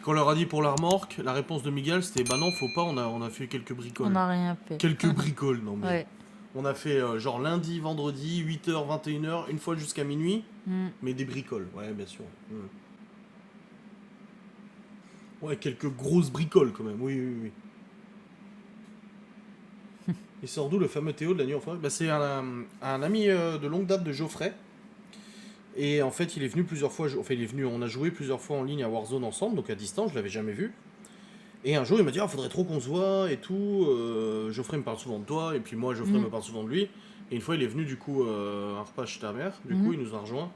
Quand on leur a dit pour la remorque, la réponse de Miguel c'était bah non, faut pas, on a fait quelques On bricoles. n'a rien fait. Quelques bricoles, non mais. Ouais. On a fait genre lundi, vendredi, 8h, 21h, une fois jusqu'à minuit, mais des bricoles, ouais, bien sûr. Ouais, quelques grosses bricoles quand même, oui, oui, oui. Il sort d'où le fameux Théo de la nuit en forêt? Bah, c'est un ami de longue date de Geoffrey. Et en fait, il est venu plusieurs fois, enfin, il est venu, on a joué plusieurs fois en ligne à Warzone ensemble, donc à distance, je l'avais jamais vu. Et un jour, il m'a dit, ah, faudrait trop qu'on se voit et tout. Geoffrey me parle souvent de toi, et puis moi, Geoffrey me parle souvent de lui. Et une fois, il est venu, du coup, un repas chez ta mère. Du coup, il nous a rejoints.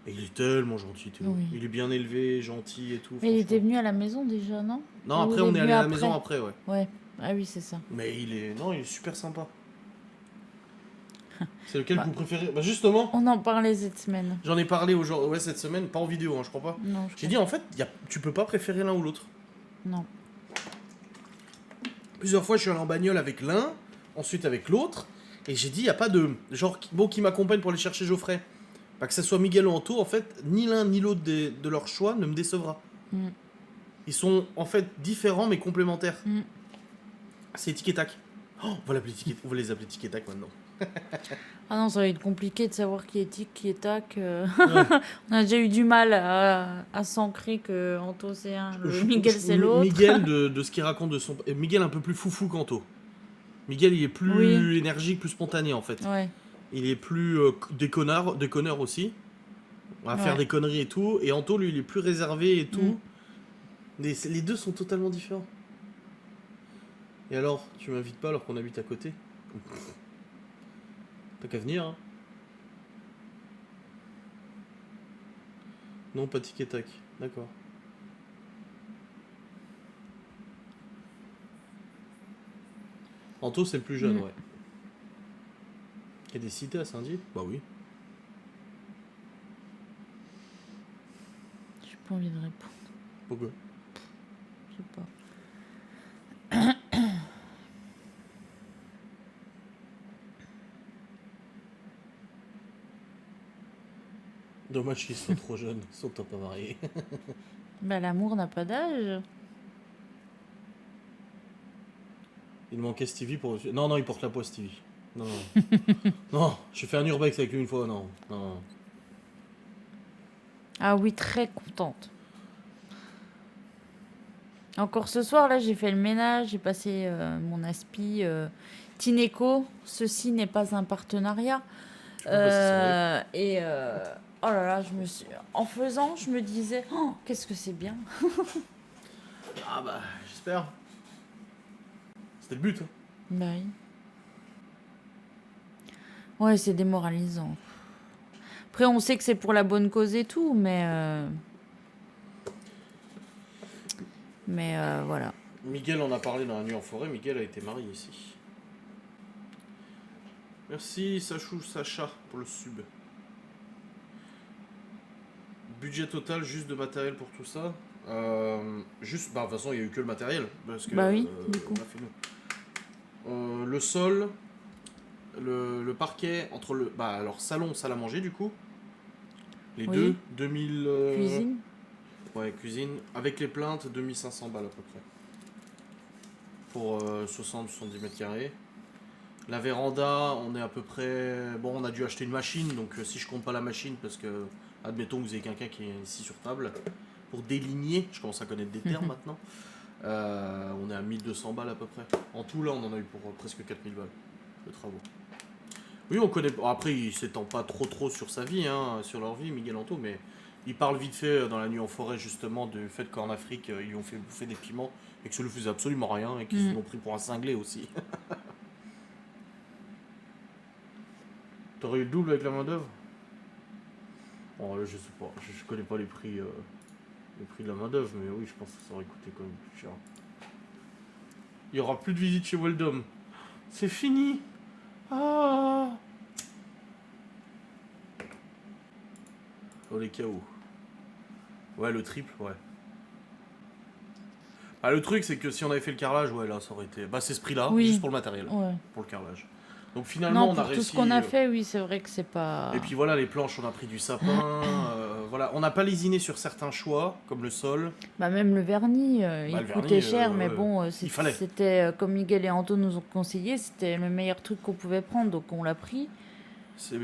Et il est tellement gentil, Théo. Oui. Il est bien élevé, gentil et tout. Mais il était franchement. venu à la maison déjà, non? Non, Ou après, il est on est allé venu à la maison après, ouais. Ouais. Ah oui, c'est ça. Mais il est super sympa. C'est lequel Bah. que vous préférez? Bah, justement, On en parlait cette semaine. j'en ai parlé aujourd'hui, ouais, cette semaine, pas en vidéo, hein, je crois pas. Non, J'ai dit, en fait, tu peux pas préférer l'un ou l'autre. Non. Plusieurs fois, je suis allé en bagnole avec l'un, ensuite avec l'autre, et j'ai dit, il n'y a pas de. Genre, qui m'accompagne pour aller chercher Geoffrey. Pas que ce soit Miguel ou Anto, en fait, ni l'un ni l'autre de leur choix ne me décevra. Ils sont, en fait, différents mais complémentaires. C'est tic et tac. Oh, on va les appeler tic et tac maintenant. Ah non, ça va être compliqué de savoir qui est tic, qui est tac. On a déjà eu du mal à s'ancrer que Anto c'est un, Miguel c'est l'autre. Miguel, de ce qu'il raconte de son. Miguel un peu plus foufou qu'Anto. Miguel, il est plus énergique, plus spontané en fait. Ouais. Il est plus déconneur aussi. On va faire des conneries et tout. Et Anto, lui, il est plus réservé et tout. Les deux sont totalement différents. Et alors, tu m'invites pas alors qu'on habite à côté? T'as qu'à venir, hein. Non, pas tic et tac. D'accord. Anto, c'est le plus jeune, ouais. Il y a des cités à Saint-Dié? Bah oui. J'ai pas envie de répondre. Pourquoi? Je sais pas. Dommage qu'ils soient trop jeunes, ils sont pas mariés. Bah, l'amour n'a pas d'âge. Il manquait Stevie pour... Non, il porte la poisse, Stevie. Non. Non, j'ai fait un urbex avec lui une fois, non. Ah oui, très contente. Encore ce soir, là, j'ai fait le ménage, j'ai passé mon aspi. Tineco, ceci n'est pas un partenariat. Oh là là, en faisant, je me disais, oh, qu'est-ce que c'est bien. Ah bah, j'espère. C'était le but. Hein. Bah oui. Ouais, c'est démoralisant. Après, on sait que c'est pour la bonne cause et tout, mais voilà. Miguel en a parlé dans la nuit en forêt. Miguel a été marié ici. Merci Sacha pour le sub. Budget total juste de matériel pour tout ça. Juste, bah de toute façon il n'y a eu que le matériel. Parce que, bah oui, du coup. On a fait nous. Le sol, le parquet, entre le. Bah alors salon, salle à manger du coup. Les deux, 2000. Cuisine. Ouais, cuisine. Avec les plaintes, 2500 balles à peu près. Pour 60-70 mètres carrés. La véranda, on est à peu près... Bon, on a dû acheter une machine, donc si je compte pas la machine, parce que, admettons que vous avez quelqu'un qui est ici sur table, pour déligner, je commence à connaître des termes maintenant, on est à 1200 balles à peu près. En tout, là, on en a eu pour presque 4000 balles de travaux. Oui, on connaît... Après, il s'étend pas trop sur sa vie, hein, sur leur vie, Miguel Anto, mais il parle vite fait dans la nuit en forêt, justement, du fait qu'en Afrique, ils lui ont fait bouffer des piments, et que ça lui faisait absolument rien, et qu'ils l'ont pris pour un cinglé aussi. T'aurais eu le double avec la main d'œuvre? Bon, là, je sais pas, je connais pas les prix de la main d'œuvre, mais oui, je pense que ça aurait coûté quand même plus cher. Il y aura plus de visite chez Weldom. C'est fini. Ah. Oh les KO. Ouais, le triple, ouais. Bah, le truc, c'est que si on avait fait le carrelage, ouais, là, ça aurait été. Bah, c'est ce prix-là, juste pour le matériel, pour le carrelage. Donc finalement, non, on a pour réussi. tout ce qu'on a fait, oui, c'est vrai que c'est pas. Et puis voilà, les planches, on a pris du sapin. voilà, on n'a pas lésiné sur certains choix, comme le sol. Bah, même le vernis, il Le vernis, coûtait cher, mais ouais, bon, il fallait. c'était, comme Miguel et Anto nous ont conseillé, c'était le meilleur truc qu'on pouvait prendre, donc on l'a pris.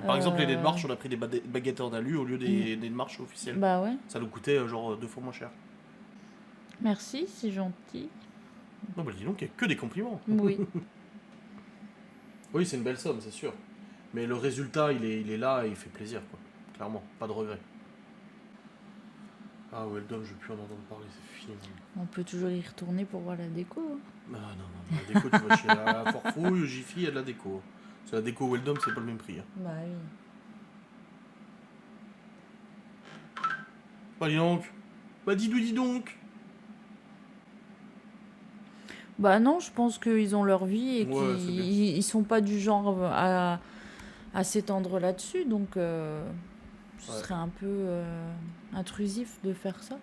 Par exemple, les dés de Euh, marche, on a pris des baguettes en alu au lieu des dés de marche officiels. Bah ouais, Ça nous coûtait genre 2 fois moins cher. merci, c'est gentil. Non, bah dis donc, il n'y a que des compliments. Oui. Oui, c'est une belle somme, c'est sûr. Mais le résultat, il est là et il fait plaisir, quoi. Clairement, pas de regret. Ah, Weldom, je veux plus en entendre parler, c'est fini. On peut toujours y retourner pour voir la déco. Hein. Ah non, la déco, tu vas chez la Forfouille, Jiffy, il y a de la déco. C'est la déco Weldom, c'est pas le même prix. Hein. Bah oui. Bah dis donc. Bah dis donc. Bah non, je pense qu'ils ont leur vie et Ouais, c'est bien. qu'ils ils sont pas du genre à s'étendre là-dessus, donc ce Ouais. serait un peu intrusif de faire ça.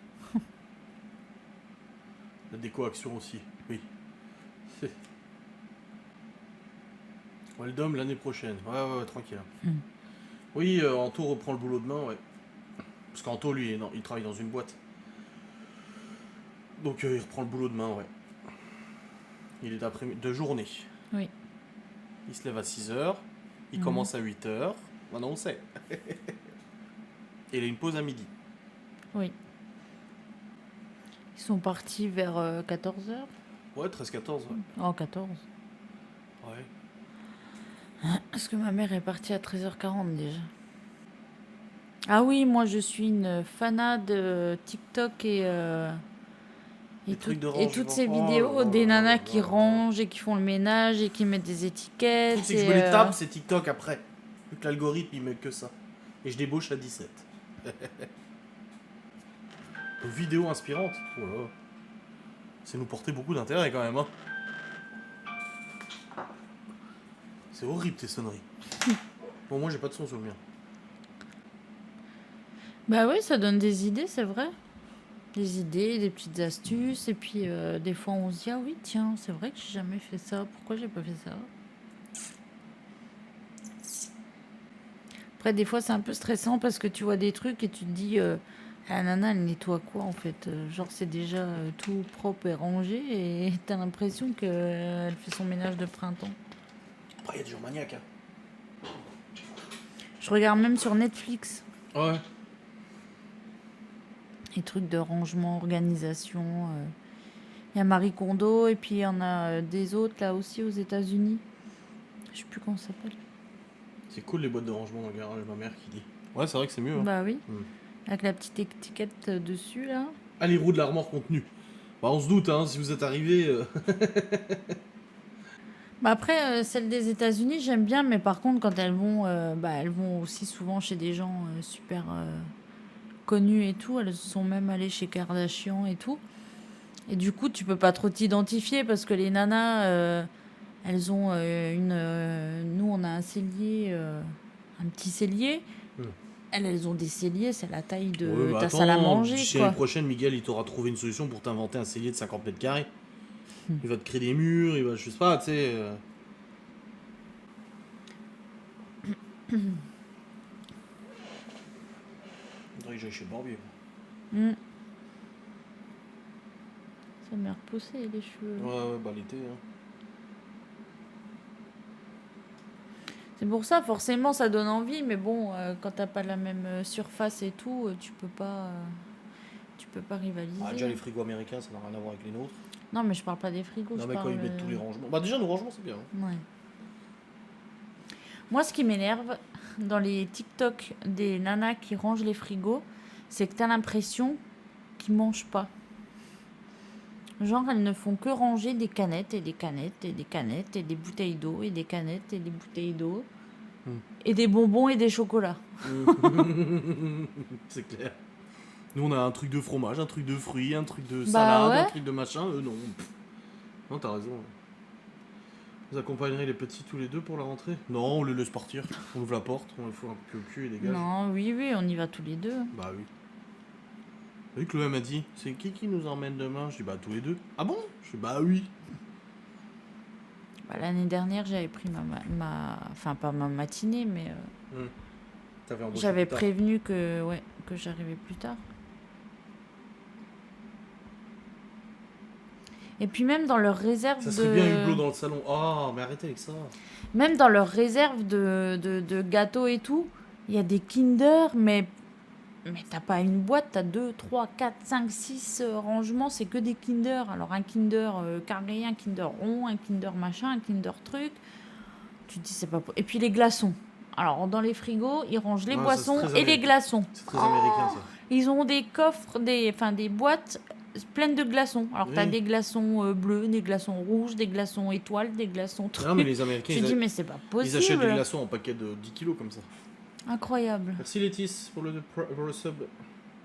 La déco action aussi, oui. Weldom l'année prochaine. Ouais, tranquille. Oui, Anto reprend le boulot demain, ouais. Parce qu'Anto, lui, non, il travaille dans une boîte. Donc il reprend le boulot demain, ouais. Il est de journée. Oui. Il se lève à 6h. Il commence à 8h. Maintenant, on sait. Et il a une pause à midi. Oui. Ils sont partis vers 14h. Ouais, 13-14, ouais. Oh, 14. Ouais. Parce que ma mère est partie à 13h40 déjà. Ah oui, moi je suis une fanade de TikTok Les trucs de et toutes rangement. ces Oh vidéos là des là nanas là qui là. rangent et qui font le ménage et qui mettent des Le étiquettes. truc, c'est que je me les tape, c'est TikTok après. Vu que l'algorithme, il met que ça. Et je débauche à 17. Vidéo inspirante. Oh là là. C'est nous porter beaucoup d'intérêt quand même. Hein. C'est horrible tes sonneries. Bon, moi j'ai pas de son sur le mien. Bah oui, ça donne des idées, c'est vrai. Des idées, des petites astuces. Et puis des fois on se dit, ah oui, tiens, c'est vrai que j'ai jamais fait ça. Pourquoi j'ai pas fait ça? Après, des fois c'est un peu stressant parce que tu vois des trucs et tu te dis, la nana, elle nettoie quoi en fait? Genre c'est déjà tout propre et rangé et t'as l'impression qu'elle fait son ménage de printemps. Après, il y a des gens maniaques. Hein. Je regarde même sur Netflix Ouais. les trucs de rangement, organisation. Il y a Marie Kondo et puis il y en a des autres là aussi aux États-Unis. Je sais plus comment ça s'appelle. C'est cool les boîtes de rangement dans le garage, ma mère qui dit. Ouais, c'est vrai que c'est mieux. Hein. Bah oui. Hmm. Avec la petite étiquette dessus là. Ah, les roues de l'armoire contenues. Bah, on se doute, hein, si vous êtes arrivé. Bah après, celles des États-Unis, j'aime bien, mais par contre, quand elles vont aussi souvent chez des gens super connus et tout. Elles sont même allées chez Kardashian et tout. Et du coup, tu peux pas trop t'identifier parce que les nanas, elles ont nous, on a un cellier, un petit cellier. Elles ont des celliers, c'est la taille de Ouais, bah ta attends, salle à manger, d'ici quoi. l'année prochaine, Miguel, il t'aura trouvé une solution pour t'inventer un cellier de 50 mètres carrés. Il va te créer des murs, il va, je sais pas, tu sais. On dirait que j'aille chez le barbier. Mm. Ça m'a repoussé les cheveux. Ouais, bah l'été. Hein. C'est pour ça, forcément, ça donne envie, mais bon, quand t'as pas la même surface et tout, tu peux pas rivaliser. Ah, déjà, les frigos américains, ça n'a rien à voir avec les nôtres. Non, mais je parle pas des frigos, Non, je mais quand parle. ils mettent tous les rangements. Bah, déjà, nos rangements, c'est bien. Hein. Ouais. Moi, ce qui m'énerve dans les TikTok des nanas qui rangent les frigos, c'est que t'as l'impression qu'ils mangent pas. Genre, elles ne font que ranger des canettes et des canettes et des canettes et des bouteilles d'eau et des canettes et des bouteilles d'eau et des bonbons et des chocolats. C'est clair. Nous, on a un truc de fromage, un truc de fruits, un truc de Bah salade, ouais. un truc de machin. Eux, non. Pff. Non, t'as raison. Vous accompagnerez les petits tous les deux pour la rentrée? Non, on les laisse partir. On ouvre la porte, on les fout un peu le cul et dégage. Non, oui, on y va tous les deux. Bah oui. Oui, Chloé m'a dit, c'est qui nous emmène demain? Je dis, bah tous les deux. Ah bon? Je dis, bah oui. Bah, l'année dernière, j'avais pris enfin pas ma matinée, mais T'avais embauché J'avais plus tard. prévenu que, ouais, que j'arrivais plus tard. Et puis même dans leur réserve Ça serait bien Hublot de... dans le salon. Oh, mais arrêtez avec ça. Même dans leur réserve de gâteaux et tout, il y a des Kinder, mais t'as pas une boîte, t'as 2, 3, 4, 5, 6 rangements, c'est que des Kinder. Alors un Kinder carré, un Kinder rond, un Kinder machin, un Kinder truc. Tu te dis c'est pas... Et puis les glaçons. Alors dans les frigos, ils rangent les Ouais, ça, c'est boissons très et les américain. glaçons. C'est très américain, ça. Ils ont des coffres, des boîtes pleines de glaçons. Alors t'as Oui. des glaçons bleus, des glaçons rouges, des glaçons étoiles, des glaçons trucs. Non, mais les Américains, Tu te dis mais c'est pas ils achètent des possible. glaçons en paquet de 10 kilos comme ça. Incroyable. Merci Létis pour le sub.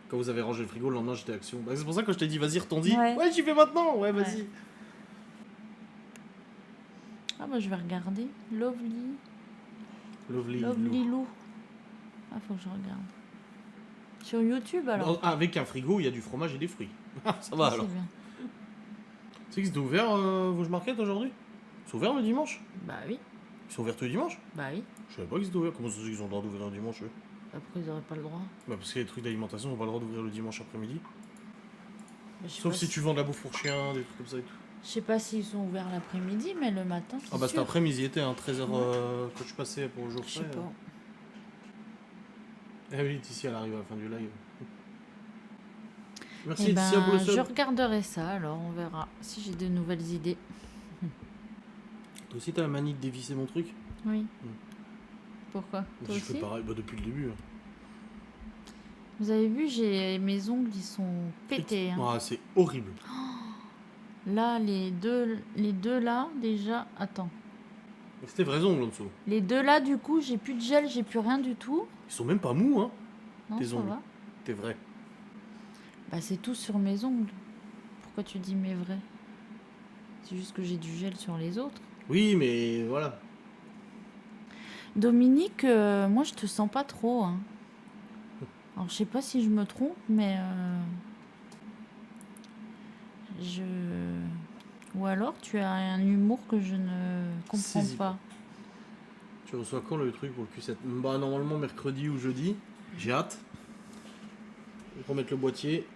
Quand vous avez rangé le frigo, le lendemain j'étais action. Bah, c'est pour ça que je t'ai dit vas-y retourne-y. Ouais. J'y vais maintenant. Ouais, vas-y. Ouais. Ah bah je vais regarder. Lovely Lovely. Lou. Ah faut que je regarde. Sur YouTube alors. Non, avec un frigo, il y a du fromage et des fruits. Ça va C'est alors. bien. Tu sais que c'était ouvert vos market aujourd'hui? C'est ouvert le dimanche? Bah oui. Ils sont ouverts tous les dimanches? Bah oui. Je savais pas qu'ils étaient ouverts. Comment ça se fait qu'ils ont le droit d'ouvrir le dimanche eux? Après ils auraient pas le droit. Bah parce que les trucs d'alimentation n'ont pas le droit d'ouvrir le dimanche après-midi. Bah, je sais Sauf pas si tu vends de la bouffe pour chien, des trucs comme ça et tout. Je sais pas s'ils sont ouverts l'après-midi, mais le matin. Ah bah cet sûr. après-midi, ils y étaient, hein, 13h quand je passais pour le jour Je sais frais. pas. Ah oui, ici elle arrive à la fin du live. Merci Eh Laetitia pour le ben, sub. je regarderai ça, alors on verra si j'ai de nouvelles idées. Toi aussi t'as la manie de dévisser mon truc? Oui. Pourquoi? Toi Je fais aussi? pareil, bah depuis le début. Hein. Vous avez vu, j'ai mes ongles, ils sont pétés. Hein. Ah, c'est horrible. Là, les deux là, déjà. Attends. Mais c'était vrais ongles en dessous. Les deux là, du coup, j'ai plus de gel, j'ai plus rien du tout. Ils sont même pas mous, hein. Non, Tes ça ongles. va. T'es vrai. Bah, c'est tout sur mes ongles. Pourquoi tu dis mes vrais? C'est juste que j'ai du gel sur les autres. Oui, mais voilà. Dominique, moi, je te sens pas trop. Hein. Alors, je sais pas si je me trompe, mais je. Ou alors, tu as un humour que je ne comprends Saisis pas. Tu reçois quand le truc pour le Q7? Bah normalement mercredi ou jeudi. J'ai hâte. Je vais remettre le boîtier.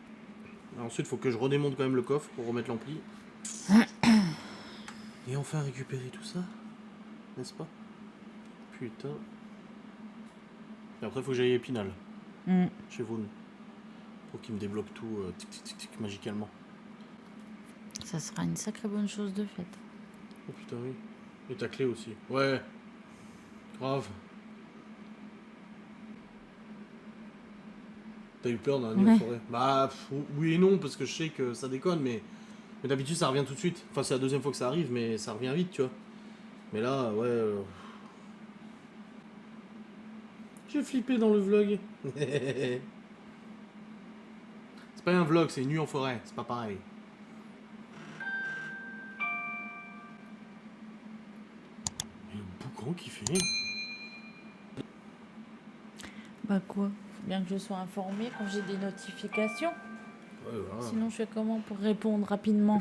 Ensuite, il faut que je redémonte quand même le coffre pour remettre l'ampli. Et enfin récupérer tout ça. N'est-ce pas? Putain. Et après, il faut que j'aille à Épinal. Mm. Chez Vaughan. Pour qu'il me débloque tout tic, tic, tic, tic, magicalement. Ça sera une sacrée bonne chose de faite. Oh putain, oui. Et ta clé aussi. Ouais. Grave. T'as eu peur dans la nuit en Ouais. forêt? Bah, oui et non, parce que je sais que ça déconne, mais d'habitude ça revient tout de suite. Enfin, c'est la deuxième fois que ça arrive, mais ça revient vite, tu vois. Mais là, ouais. J'ai flippé dans le vlog. C'est pas un vlog, c'est une nuit en forêt, c'est pas pareil. Et le boucan qui fait. Bah quoi? Faut bien que je sois informée quand j'ai des notifications. Ouais, voilà. Sinon, je fais comment pour répondre rapidement?